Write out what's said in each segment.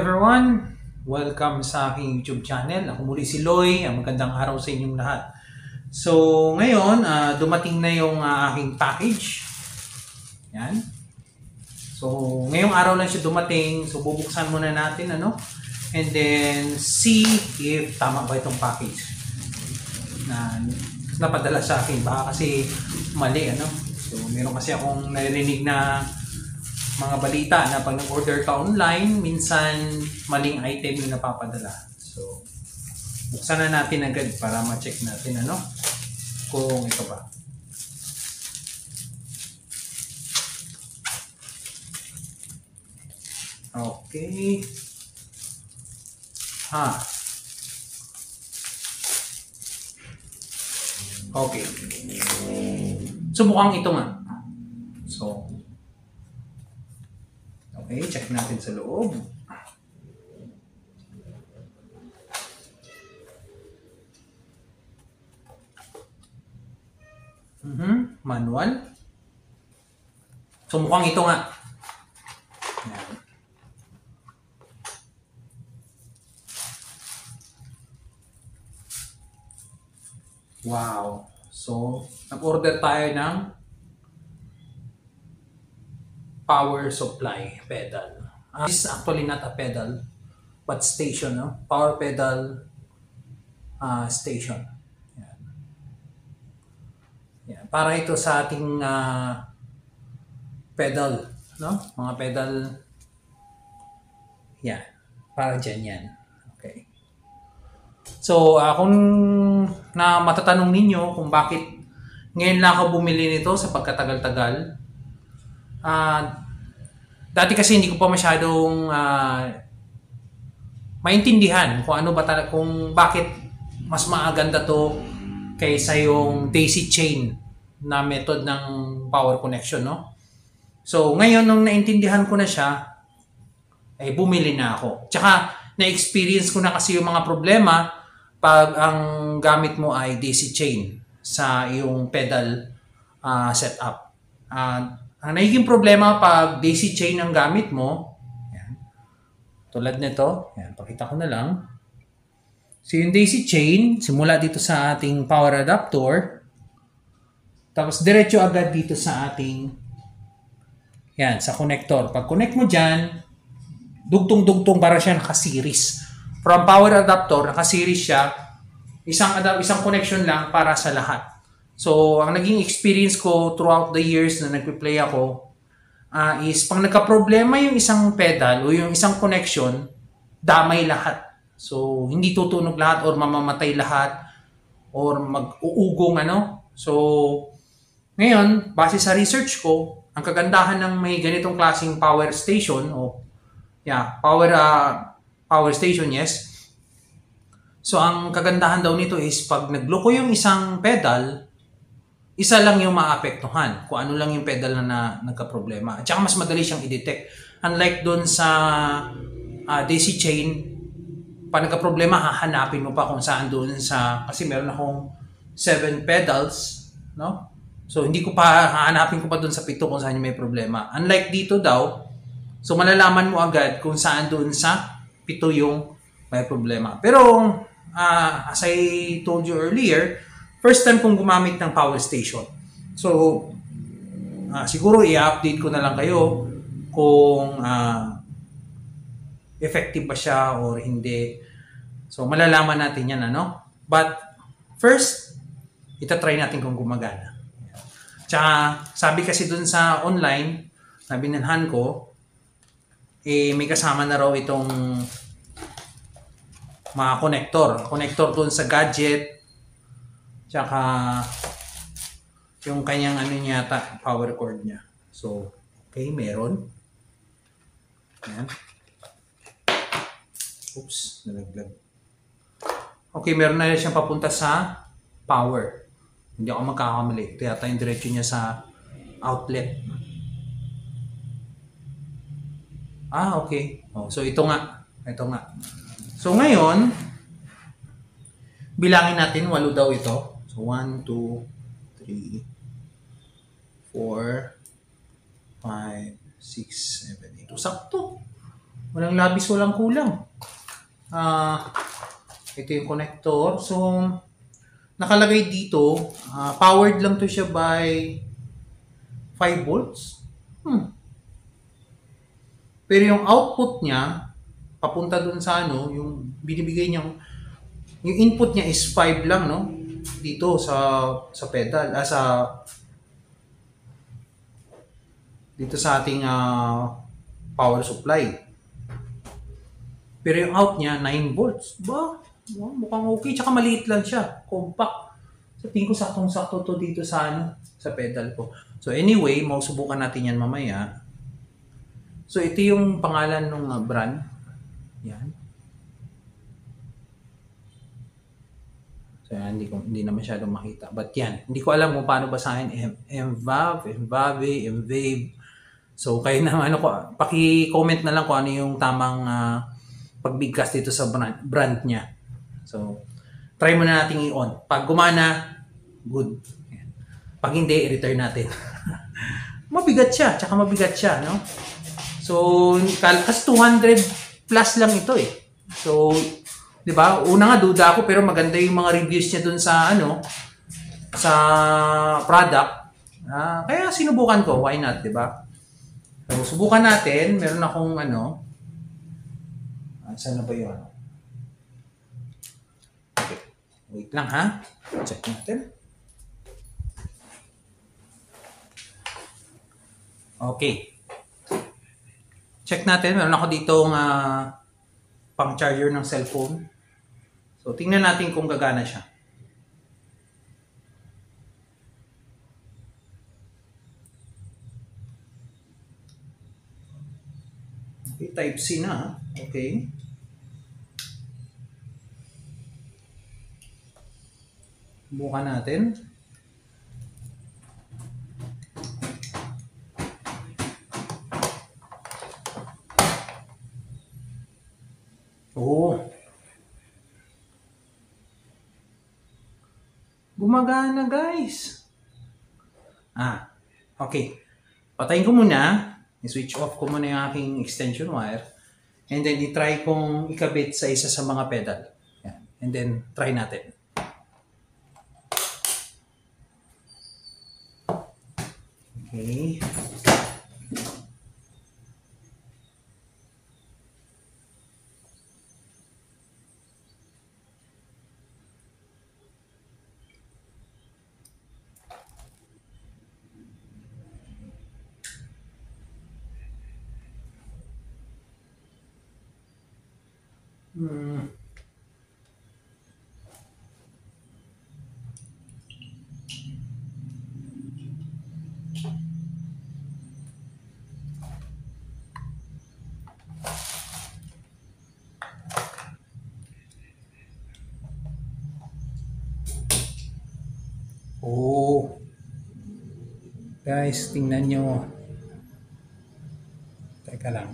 everyone! Welcome sa aking YouTube channel. Ako muli si Loy. Magandang araw sa inyong lahat. So, ngayon, dumating na yung aking package. Yan. So, ngayong araw lang siya dumating. So, bubuksan muna natin, and then, see if tama ba itong package na napadala sa akin. Baka kasi mali, So, meron kasi akong narinig na mga balita na pag nag-order ka online, minsan maling item yung napapadala. So, buksan na natin agad para ma-check natin kung ito ba. Okay. Okay. So, mukhang ito nga. So, okay, check natin sa loob. Manual. So, mukhang ito nga. Yan. Wow. So, nag-order tayo ng power supply pedal. This is actually not a pedal, but station, Power pedal station. Yan. Yan. Para ito sa ating pedal, Mga pedal. Yan. Para dyan yan. Okay. So, kung matatanong ninyo kung bakit ngayon lang ako bumili nito sa pagkatagal-tagal, dati kasi hindi ko pa masyadong maintindihan kung ano ba kung bakit mas maaganda to kaysa yung daisy chain na method ng power connection, So, ngayon nung naintindihan ko na siya, bumili na ako. Tsaka, na-experience ko na kasi yung mga problema pag ang gamit mo ay daisy chain sa iyong pedal setup. Ang nagiging problema pag daisy chain ang gamit mo, yan, tulad nito, yan, pakita ko na lang. So yung daisy chain, simula dito sa ating power adapter, tapos diretso agad dito sa ating, yan, sa connector. Pag connect mo dyan, dugtong-dugtong para siya naka-series. From power adapter, naka-series siya, isang connection lang para sa lahat. So, ang naging experience ko throughout the years na nagpe-play ako is pag nagka-problema yung isang pedal o yung isang connection, damay lahat. So, hindi tutunog lahat or mamamatay lahat or mag-uugong, So, ngayon, base sa research ko, ang kagandahan ng may ganitong klaseng power station power station, yes. So, ang kagandahan daw nito is pag nagloko yung isang pedal, isa lang yung maapektuhan kung ano lang yung pedal na nagka-problema. At saka mas madali siyang i-detect. Unlike doon sa daisy chain, pag nagka-problema, hahanapin mo pa kung saan doon kasi meron akong 7 pedals, So, hahanapin ko pa doon sa 7 kung saan yung may problema. Unlike dito daw, so malalaman mo agad kung saan doon sa 7 yung may problema. Pero, as I told you earlier, first time kong gumamit ng power station. So, siguro i-update ko na lang kayo kung effective ba siya or hindi. So, malalaman natin yan, But, first, itatry natin kung gumagana. Tsaka, sabi kasi dun sa online, na binanhan ko, may kasama na raw itong mga connector dun sa gadget, tsaka yung kanyang power cord niya. So, okay, meron. Ayan. Oops, nalaglag. Okay, meron na siyang papunta sa power. Hindi ako magkakamali. Ito yata yung diretso niya sa outlet. Okay. So, ito nga. So, ngayon, bilangin natin, 8 daw ito. So, 1, 2, 3, 4, 5, 6, 7, 8. Sakto. Walang labis, walang kulang. Ito yung connector. So, nakalagay dito, powered lang to siya by 5 volts. Pero yung output niya, papunta dun sa ano, yung binibigay niya, yung input niya is 5 lang, no? Dito sa pedal, dito sa ating power supply. Pero yung out niya, 9 volts. Mukhang okay. Tsaka maliit lang siya. Compact. So, tingin ko saktong-sakto to dito sa sa pedal ko. So, anyway, mausubukan natin yan mamaya. So, ito yung pangalan ng brand. Yan. So, yan, hindi na masyadong makita. But yan, hindi ko alam kung paano basahin. Mvave. So, kayo na, paki-comment na lang kung ano yung tamang pagbigkas dito sa brand niya. So, try muna natin i-on. Pag gumana, good. Pag hindi, i-return natin. Mabigat siya, no? So, kasi 200 plus lang ito eh. So, di ba? Una nga, duda ako, pero maganda yung mga reviews niya dun sa, sa product. Kaya sinubukan ko, why not, di ba? So, subukan natin. Meron akong, saan na ba yun? Okay. Wait lang ha. Check natin. Okay. Check natin. Meron ako ditong pang charger ng cellphone. So, tingnan natin kung gagana siya. Okay, type C na. Okay. Bukan natin. Oh. Gumagana, guys. Okay. Patayin ko muna. I-switch off ko muna yung aking extension wire. And then, i-try kong ikabit sa isa sa mga pedal. Yan. And then, try natin. Okay. Oh. Guys, tingnan nyo. Teka lang.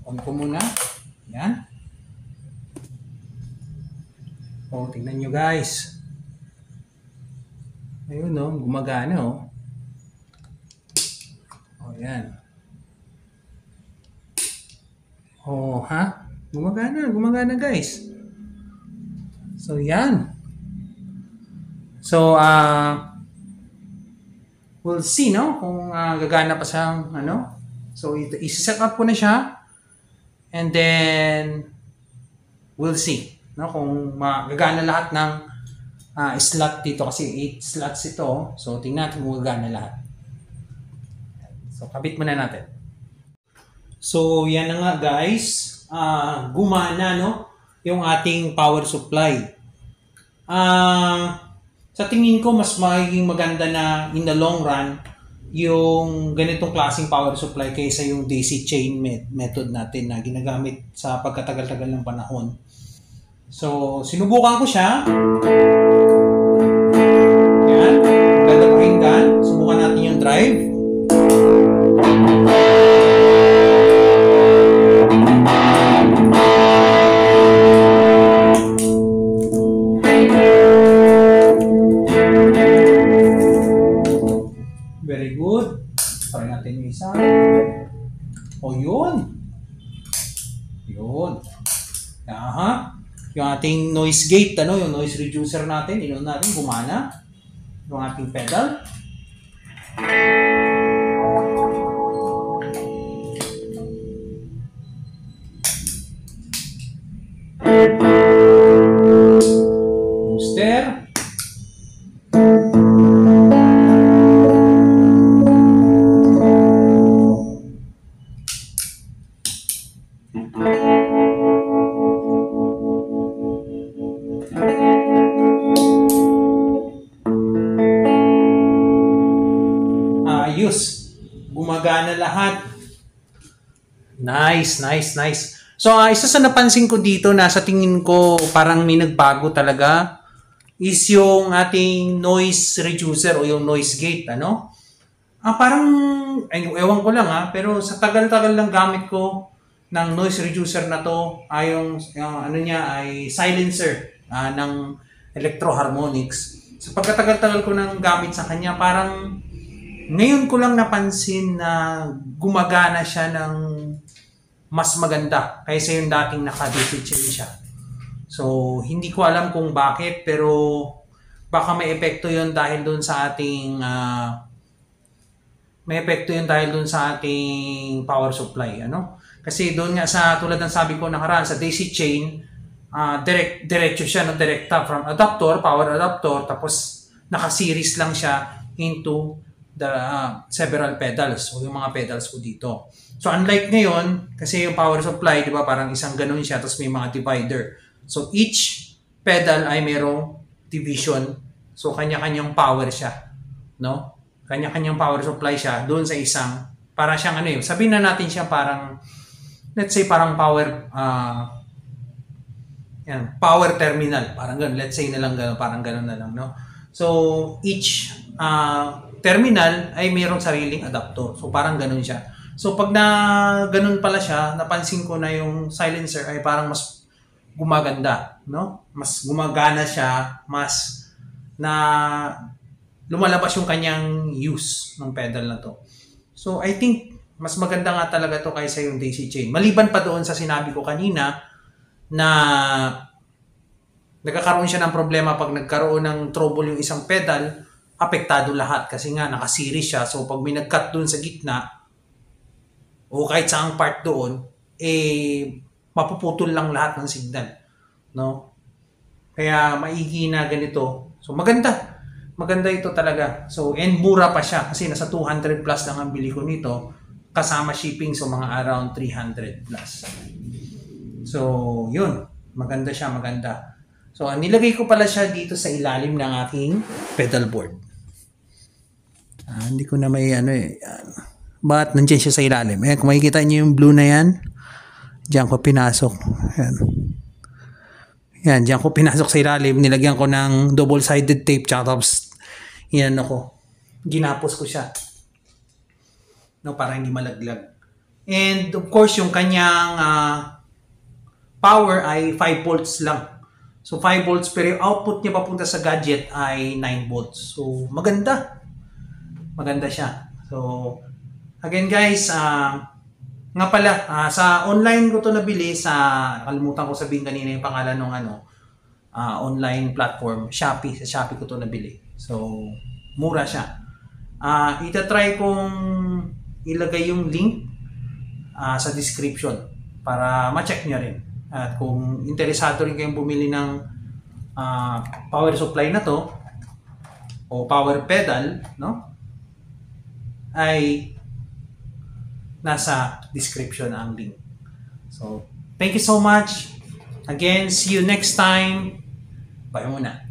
On ko muna. Yan. Oh, tingnan nyo guys. Ayun no, gumagana oh. Oh, yan. Oh, ha? Gumagana guys. So, yan. So, we'll see, no? Kung gagana pa siyang, So, isi-set up ko na siya. And then, we'll see, no? Kung gagana lahat ng slot dito. Kasi 8 slots ito. So, tingnan natin kung gagana lahat. So, kabit muna natin. So, yan na nga, guys. Gumana, no? Yung ating power supply. Sa tingin ko, mas magiging maganda na in the long run yung ganitong klaseng power supply kaysa yung DC chain method natin na ginagamit sa pagkatagal-tagal ng panahon. So, sinubukan ko siya. Yan. Ganda pakinggan. Subukan natin yung drive. Very good. Try natin yung isa. O yun. yung ating noise gate, yung noise reducer natin, inon natin, gumana. Yung ating pedal. Booster. Ayos. Gumagana lahat. Nice. So, isa sa napansin ko dito na sa tingin ko parang may nagbago talaga is yung ating noise reducer o yung noise gate, parang, ewan ko lang pero sa tagal-tagal lang gamit ko ng noise reducer na to, yung niya ay silencer ng Electro-Harmonix. Sa pagkatagal-tagal ko nang gamit sa kanya, parang ngayon ko lang napansin na gumagana siya ng mas maganda kaysa yung dating naka-DC chain siya. So, hindi ko alam kung bakit, pero baka may epekto yun dahil dun sa ating power supply, Kasi doon nga sa tulad ng sabi ko nakaraan sa DC chain, diretso siya direkta from adapter, power adapter, tapos naka-series lang siya into the several pedals o yung mga pedals ko dito. So unlike ngayon, kasi yung power supply, di ba, parang isang ganun siya, tapos may mga divider. So each pedal ay merong division. So kanya-kanyang power siya, Kanya-kanyang power supply siya doon sa isang, para siyang sabihin na natin siya parang, let's say parang power terminal, parang ganun. Let's say na lang ganun, parang ganun na lang, So each terminal ay mayroong sariling adapter. So parang ganun siya. So pag na ganun pala siya, napansin ko na yung silencer ay parang mas gumaganda, Mas gumagana siya, mas na lumalabas yung kanyang use ng pedal na to. So I think mas maganda nga talaga to kaysa yung DC chain. Maliban pa doon sa sinabi ko kanina na nagkakaroon siya ng problema pag nagkaroon ng trouble yung isang pedal, apektado lahat kasi nga naka-series siya. So pag may nag-cut doon sa gitna o kahit saang part doon, mapuputol lang lahat ng signal, Kaya maigi na ganito. So maganda ito talaga. So and mura pa siya kasi nasa 200 plus lang ang bili ko nito kasama shipping, so mga around 300 plus. So yun, maganda siya. So nilagay ko pala siya dito sa ilalim ng aking pedal board. Hindi ko na may But nandiyan siya sa ilalim. Kung makikita niyo yung blue na yan, diyan ko pinasok. Yan, diyan ko pinasok sa ilalim. Nilagyan ko ng double-sided tape, tapos ginapos ko siya. Para hindi malaglag. And of course, yung kanyang power ay 5 volts lang. So 5 volts, pero yung output niya papunta sa gadget ay 9 volts. So maganda siya. So again guys, nga pala, sa online ko to nabili, kalimutan ko sabihin kanina yung pangalan ng online platform, Shopee. Sa Shopee ko to nabili. So, mura siya. Itatry kong ilagay yung link sa description para ma-check nyo rin. At kung interesado rin kayong bumili ng power supply na to o power pedal, ay nasa description ang link. So, thank you so much. Again, see you next time. Bye muna.